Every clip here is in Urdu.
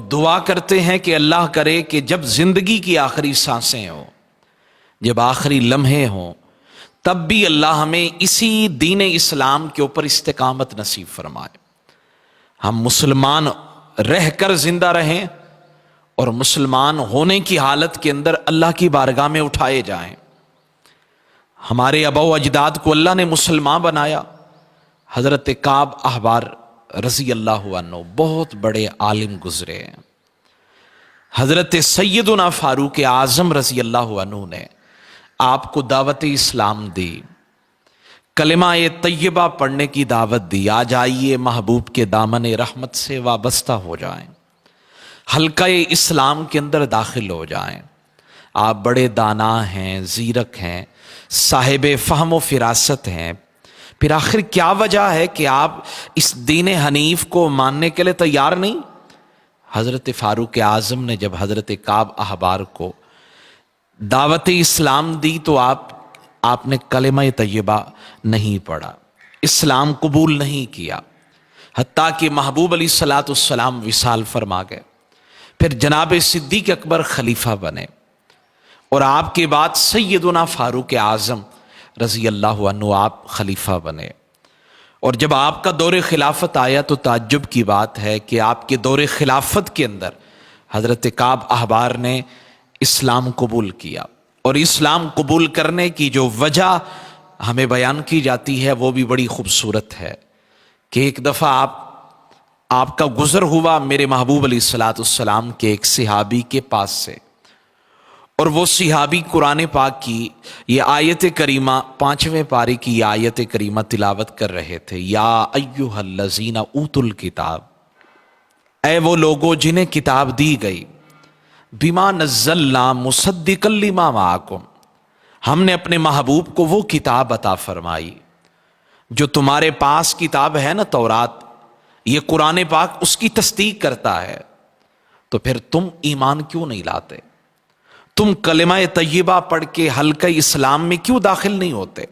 دعا کرتے ہیں کہ اللہ کرے کہ جب زندگی کی آخری سانسیں ہوں، جب آخری لمحے ہوں، تب بھی اللہ ہمیں اسی دین اسلام کے اوپر استقامت نصیب فرمائے، ہم مسلمان رہ کر زندہ رہیں اور مسلمان ہونے کی حالت کے اندر اللہ کی بارگاہ میں اٹھائے جائیں۔ ہمارے آباء و اجداد کو اللہ نے مسلمان بنایا۔ حضرت کعب احبار رضی اللہ عنہ بہت بڑے عالم گزرے ہیں۔ حضرت سیدنا فاروق اعظم رضی اللہ عنہ نے آپ کو دعوت اسلام دی، کلمہ طیبہ پڑھنے کی دعوت دی، آ جائیے محبوب کے دامن رحمت سے وابستہ ہو جائیں، حلقہ اسلام کے اندر داخل ہو جائیں۔ آپ بڑے دانا ہیں، زیرک ہیں، صاحب فہم و فراست ہیں، پھر آخر کیا وجہ ہے کہ آپ اس دین حنیف کو ماننے کے لیے تیار نہیں؟ حضرت فاروق اعظم نے جب حضرت کعب احبار کو دعوت اسلام دی تو آپ نے کلمہ طیبہ نہیں پڑھا، اسلام قبول نہیں کیا، حتیٰ کہ محبوب علیہ الصلوۃ والسلام وصال فرما گئے۔ پھر جناب صدیق اکبر خلیفہ بنے اور آپ کے بعد سیدنا فاروق اعظم رضی اللہ عنہ آپ خلیفہ بنے۔ اور جب آپ کا دور خلافت آیا تو تعجب کی بات ہے کہ آپ کے دور خلافت کے اندر حضرت کعب احبار نے اسلام قبول کیا، اور اسلام قبول کرنے کی جو وجہ ہمیں بیان کی جاتی ہے وہ بھی بڑی خوبصورت ہے کہ ایک دفعہ آپ کا گزر ہوا میرے محبوب علیہ الصلوۃ والسلام کے ایک صحابی کے پاس سے، اور وہ صحابی قرآن پاک کی یہ آیت کریمہ 5ویں پارے کی یہ آیت کریمہ تلاوت کر رہے تھے، یا ایھا الذین اوتوا الکتاب، اے وہ لوگوں جنہیں کتاب دی گئی، بما نزلنا مصدقا لما معکم، ہم نے اپنے محبوب کو وہ کتاب عطا فرمائی جو تمہارے پاس کتاب ہے نا تورات، یہ قرآن پاک اس کی تصدیق کرتا ہے، تو پھر تم ایمان کیوں نہیں لاتے؟ تم کلمہ طیبہ پڑھ کے حلقہ اسلام میں کیوں داخل نہیں ہوتے؟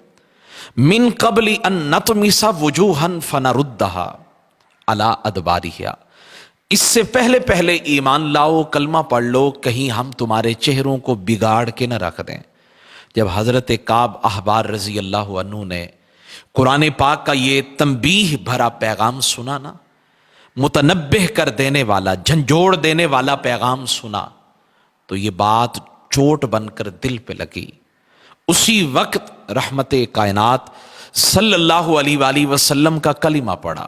من قبل ان نطمس وجوہا فنردھا علی ادبارہا، اس سے پہلے ایمان لاؤ، کلمہ پڑھ لو، کہیں ہم تمہارے چہروں کو بگاڑ کے نہ رکھ دیں۔ جب حضرت کعب احبار رضی اللہ عنہ نے قرآن پاک کا یہ تنبیہ بھرا پیغام سنا نا، متنبہ کر دینے والا، جھنجھوڑ دینے والا پیغام سنا، تو یہ بات چوٹ بن کر دل پہ لگی۔ اسی وقت رحمت کائنات صلی اللہ علیہ وآلہ وسلم کا کلمہ پڑھا۔